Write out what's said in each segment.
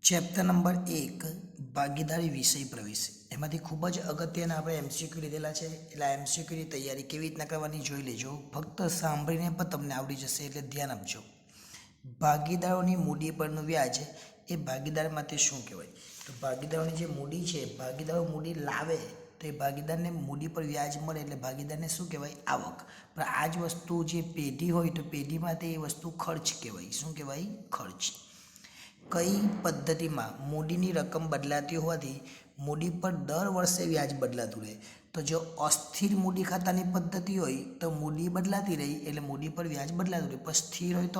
Chapter number 1 ભાગીદારી વિષય પ્રવેશ એમાંથી ખૂબ જ અગત્યના આપણે એમસીક્યુ લીધેલા છે એટલે આ એમસીક્યુની તૈયારી કેવી રીતના કરવાની જોઈ લેજો. ફક્ત સાંભળીને પણ તમને આવડી જશે એટલે ધ્યાન આપજો. ભાગીદારોની મૂડી પરનું વ્યાજ એ ભાગીદાર માટે શું કહેવાય? તો ભાગીદારોની જે મૂડી છે, ભાગીદારો મૂડી લાવે તો એ ભાગીદારને મૂડી પર વ્યાજ મળે એટલે ભાગીદારને શું કહેવાય? આવક. પણ આ જ વસ્તુ જે પેઢી હોય તો પેઢી માટે એ વસ્તુ ખર્ચ કહેવાય. શું કહેવાય? ખર્ચ. કઈ પદ્ધતિમાં મૂડીની રકમ બદલાતી હોવાથી મૂડી પર દર વર્ષે વ્યાજ બદલાતું રહે? તો જો અસ્થિર મૂડી ખાતાની પદ્ધતિ હોય તો મૂડી બદલાતી રહી એટલે મૂડી પર વ્યાજ બદલાતું રહે, પણ સ્થિર હોય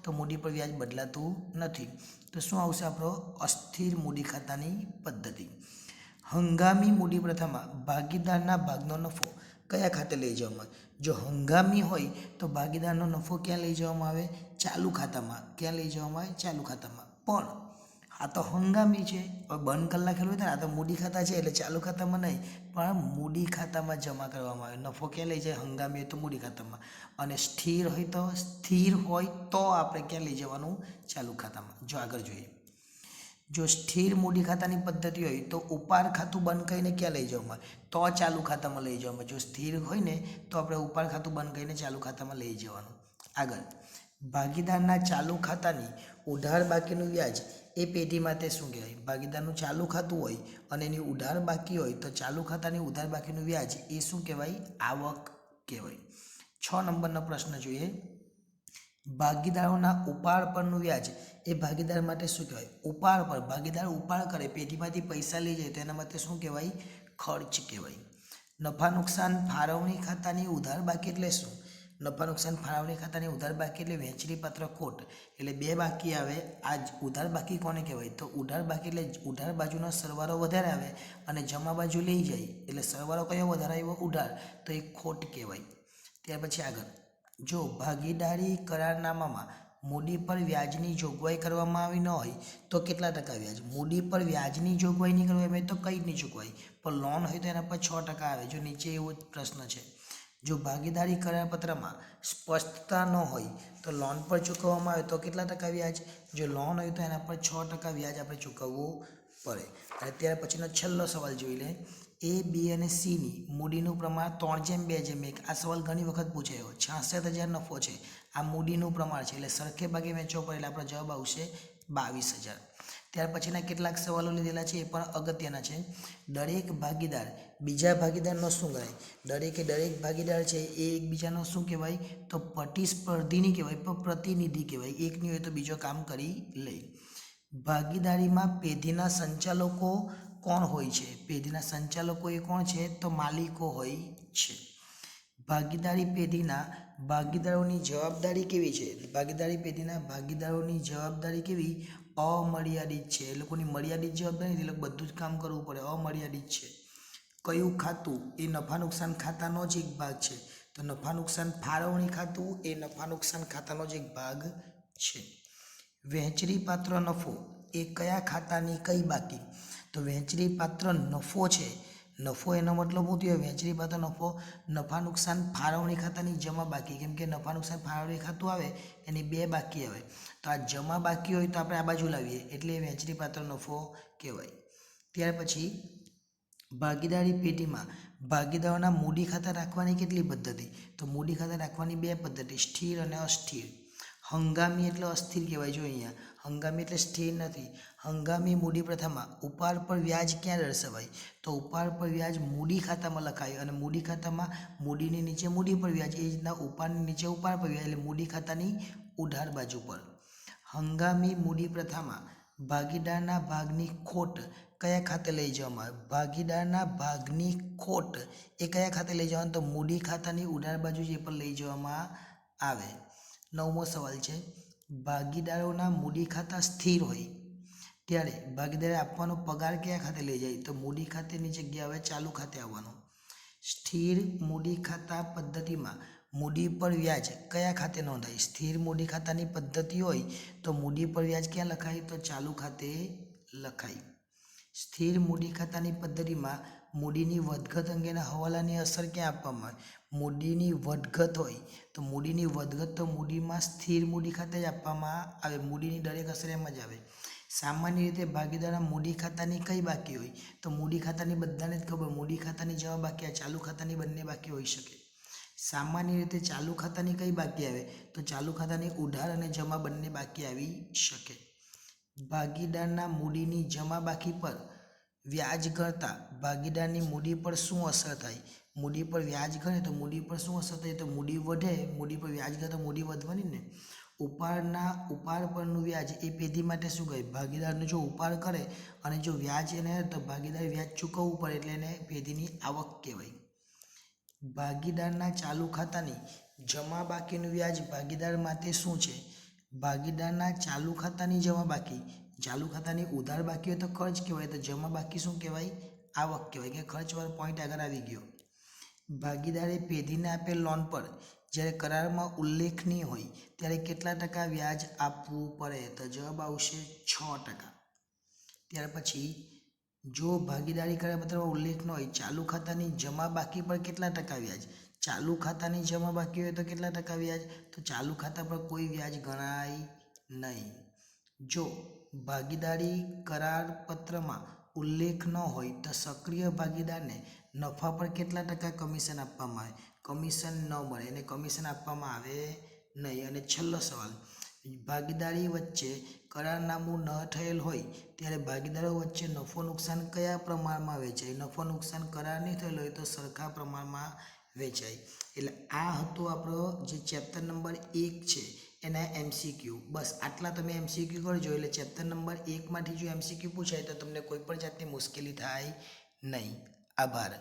તો મૂડી પર વ્યાજ બદલાતું નથી. તો શું આવશે આપણો? અસ્થિર મૂડી ખાતાની પદ્ધતિ. હંગામી મૂડી પ્રથામાં ભાગીદારના ભાગનો નફો કયા ખાતે લઈ જવામાં આવે? જો હંગામી હોય તો ભાગીદારનો નફો ક્યાં લઈ જવામાં આવે? ચાલુ ખાતામાં. ક્યાં લઈ જવામાં આવે? ચાલુ ખાતામાં. પણ આ તો હંગામી છે, હવે બંધ કલાક હોય ને, આ તો મૂડી ખાતા છે એટલે ચાલુ ખાતામાં નહીં પણ મૂડી ખાતામાં જમા કરવામાં આવે. નફો ક્યાં લઈ જાય? હંગામી હોય તો મૂડી ખાતામાં, અને સ્થિર હોય તો આપણે ક્યાં લઈ જવાનું? ચાલુ ખાતામાં. જો આગળ જોઈએ, જો સ્થિર મૂડી ખાતાની પદ્ધતિ હોય તો ઉપાડ ખાતું બંધ કરીને ક્યાં લઈ જવામાં આવે? તો ચાલુ ખાતામાં લઈ જવામાં. જો સ્થિર હોય ને તો આપણે ઉપાડ ખાતું બંધ કરીને ચાલુ ખાતામાં લઈ જવાનું. આગળ, ભાગીદારના ચાલુ ખાતાની ઉધાર બાકીનું વ્યાજ એ પેઢી માટે શું કહેવાય? ભાગીદારનું ચાલુ ખાતું હોય અને એની ઉધાર બાકી હોય તો ચાલુ ખાતાની ઉધાર બાકીનું વ્યાજ એ શું કહેવાય? આવક કહેવાય. 6 નંબરનો પ્રશ્ન જોઈએ. ભાગીદારોના ઉપાડ પરનું વ્યાજ એ ભાગીદાર માટે શું કહેવાય? ઉપાડ પર ભાગીદાર ઉપાડ કરે, પેઢીમાંથી પૈસા લઈ જાય તો એના માટે શું કહેવાય? ખર્ચ કહેવાય. નફા નુકસાન ફાળવણી ખાતાની ઉધાર બાકી એટલે શું? નફા નુકસાન ફાળવણી ખાતાની ઉધાર બાકી એટલે વહેંચણી પાત્ર ખોટ, એટલે બે બાકી આવે. આ જ ઉધાર બાકી કોને કહેવાય? તો ઉધાર બાકી એટલે ઉધાર બાજુનો સરવાળો વધારે આવે અને જમા બાજુ લઈ જાય એટલે સરવાળો કયો વધારે આવ્યો? ઉધાર, તો એ ખોટ કહેવાય. ત્યાર પછી આગળ, જો ભાગીદારી કરારનામામાં મૂડી પર વ્યાજની જોગવાઈ કરવામાં આવી ન હોય તો કેટલા ટકા વ્યાજ? મૂડી પર વ્યાજની જોગવાઈ નહીં કરવામાં આવે તો કઈ નહીં જોગવાઈ, પણ લોન હોય તો એના પર 6% આવે. જો નીચે એવો જ પ્રશ્ન છે. જો ભાગીદારી કરારપત્રમાં સ્પષ્ટતા ન હોય તો લોન પર ચૂકવવામાં આવે તો કેટલા ટકા વ્યાજ? જો લોન હોય તો એના પર 6% વ્યાજ આપણે ચૂકવવું પડે. અને ત્યાર પછીનો છેલ્લો સવાલ જોઈ લે. એ, બી અને સીની મૂડીનું પ્રમાણ 3:2:1. આ સવાલ ઘણી વખત પૂછાયો. 66,000 નફો છે, આ મૂડીનું પ્રમાણ છે એટલે સરખે ભાગે વેચવો પડે એટલે આપણો જવાબ આવશે 22,000. ત્યાર પછીના કેટલાક સવાલો લીધેલા છે એ પણ અગત્યના છે. દરેક ભાગીદાર બીજા ભાગીદારનો શું કહેવાય? દરેક ભાગીદાર છે એ એકબીજાનો શું કહેવાય? તો પ્રતિસ્પર્ધી નહીં કહેવાય પણ પ્રતિનિધિ કહેવાય. એકની હોય તો બીજો કામ કરી લે. ભાગીદારીમાં પેઢીના સંચાલકો કોણ હોય છે? પેઢીના સંચાલકો એ કોણ છે? તો માલિકો હોય છે. ભાગીદારી પેઢીના ભાગીદારોની જવાબદારી કેવી છે? ભાગીદારી પેઢીના ભાગીદારોની જવાબદારી કેવી? અમર્યાદિત છે. એ લોકોની મર્યાદિત જવાબદારી, એ લોકો બધું જ કામ કરવું પડે, અમર્યાદિત છે. કયું ખાતું એ નફા નુકસાન ખાતાનો જ એક ભાગ છે? તો નફા નુકસાન ફાળવણી ખાતું એ નફા નુકસાન ખાતાનો જ એક ભાગ છે. વહેંચણી પાત્ર નફો એ કયા ખાતાની કઈ બાકી? તો વહેંચણી પાત્ર નફો છે, નફો એનો મતલબ શું થયો? વહેંચણી પાત્ર નફો નફા નુકસાન ફાળવણી ખાતાની જમા બાકી, કેમ કે નફા નુકસાન ફાળવણી ખાતું આવે એની 2 બાકી આવે તો આ જમા બાકી હોય તો આપણે આ બાજુ લાવીએ એટલે વહેંચણી પાત્ર નફો કહેવાય. ત્યાર પછી ભાગીદારી પેઢીમાં ભાગીદારોના મૂડી ખાતા રાખવાની કેટલી પદ્ધતિ? તો મૂડી ખાતા રાખવાની 2 પદ્ધતિ, સ્થિર અને અસ્થિર. હંગામી એટલે અસ્થિર કહેવાય. જો અહીંયા હંગામી એટલે સ્થિર નથી. હંગામી મૂડી પ્રથામાં ઉપાડ પર વ્યાજ ક્યાં દર્શાવાય? તો ઉપાડ પર વ્યાજ મૂડી ખાતામાં લખાય અને મૂડી ખાતામાં મૂડીની નીચે મૂડી પર વ્યાજ, એ રીતના ઉપાડની નીચે ઉપાડ પર વ્યાજ એટલે મૂડી ખાતાની ઉધાર બાજુ પર. હંગામી મૂડી પ્રથામાં ભાગીદારના ભાગની ખોટ કયા ખાતે લઈ જવામાં આવે? ભાગીદારના ભાગની ખોટ એ કયા ખાતે લઈ જવાનું? તો મૂડી ખાતાની ઉધાર બાજુ જે પણ લઈ જવામાં આવે. 9મો સવાલ છે. ભાગીદારોના મૂડી ખાતા સ્થિર હોય ત્યારે ભાગીદારે આપવાનો પગાર કયા ખાતે લઈ જાય? તો મૂડી ખાતેની જગ્યા હવે ચાલુ ખાતે આવવાનું. સ્થિર મૂડી ખાતા પદ્ધતિમાં મૂડી પર વ્યાજ કયા ખાતે નોંધાય? સ્થિર મૂડી ખાતાની પદ્ધતિ હોય તો મૂડી પર વ્યાજ ક્યાં લખાય? તો ચાલુ ખાતે લખાય. સ્થિર મૂડી ખાતાની પદ્ધતિમાં મૂડીની વધઘટ અંગેના હવાલાની અસર ક્યાં આપવામાં આવે? મૂડીની વધઘટ હોય તો મૂડીની વધઘટ તો મૂડીમાં સ્થિર મૂડી ખાતે જ આપવામાં આવે. મૂડીની દરેક અસર એમ જ આવે. સામાન્ય રીતે ભાગીદારના મૂડી ખાતાની કઈ બાકી હોય? તો મૂડી ખાતાની બધાને જ ખબર, મૂડી ખાતાની જમા બાકી, આ ચાલુ ખાતાની બંને બાકી હોઈ શકે. સામાન્ય રીતે ચાલુ ખાતાની કઈ બાકી આવે? તો ચાલુ ખાતાની ઉધાર અને જમા બંને બાકી આવી શકે. ભાગીદારના મૂડીની જમા બાકી પર વ્યાજ ગણતા ભાગીદારની મૂડી પર શું અસર થાય? મૂડી પર વ્યાજ ગણે તો મૂડી પર શું અસર થાય? તો મૂડી વધે, મૂડી પર વ્યાજ ગણે તો મૂડી વધવાની ને. ઉપાડ પરનું વ્યાજ એ પેઢી માટે શું કહે? ભાગીદારનો જો ઉપાડ કરે અને જો વ્યાજ એને તો ભાગીદાર વ્યાજ ચૂકવવું પડે એટલે એને પેઢીની આવક કહેવાય. ભાગીદારના ચાલુ ખાતાની જમા બાકીનું વ્યાજ ભાગીદાર માટે શું છે? ભાગીદારના ચાલુ ખાતાની જમા બાકી, ચાલુ ખાતાની ઉધાર બાકી હોય તો ખર્ચ કહેવાય, તો જમા બાકી શું કહેવાય? આવક કહેવાય, કે ખર્ચવાળો પોઈન્ટ આગળ આવી ગયો. ભાગીદારે પેઢીને આપેલ લોન પર જ્યારે કરારમાં ઉલ્લેખનીય હોય ત્યારે કેટલા ટકા વ્યાજ આપવું પડે? તો જવાબ આવશે 6%. ત્યાર પછી જો ભાગીદારી કરારપત્રમાં ઉલ્લેખ ન હોય ચાલુ ખાતાની જમા બાકી પર કેટલા ટકા વ્યાજ? ચાલુ ખાતાની જમા બાકી હોય તો કેટલા ટકા વ્યાજ? તો ચાલુ ખાતા પર કોઈ વ્યાજ ગણાય નહીં. જો ભાગીદારી કરારપત્રમાં ઉલ્લેખ ન હોય તો સક્રિય ભાગીદારને નફા પર કેટલા ટકા કમિશન આપવામાં આવે? કમિશન ન મળે, એને કમિશન આપવામાં આવે નહીં. અને છેલ્લો સવાલ, ભાગીદારી વચ્ચે કરારનામું ન થયેલ હોય ત્યારે ભાગીદારો વચ્ચે નફો નુકસાન કયા પ્રમાણમાં વેચાય? નફો નુકસાન કરાર નહીં થયેલો હોય તો સરખા પ્રમાણમાં વેચાય. એટલે આ હતો આપણો જે ચેપ્ટર નંબર 1 છે એના MCQ. બસ આટલા તમે MCQ કરજો એટલે ચેપ્ટર નંબર 1માંથી જો MCQ પૂછાય તો તમને કોઈ પણ જાતની મુશ્કેલી થાય નહીં. આભાર.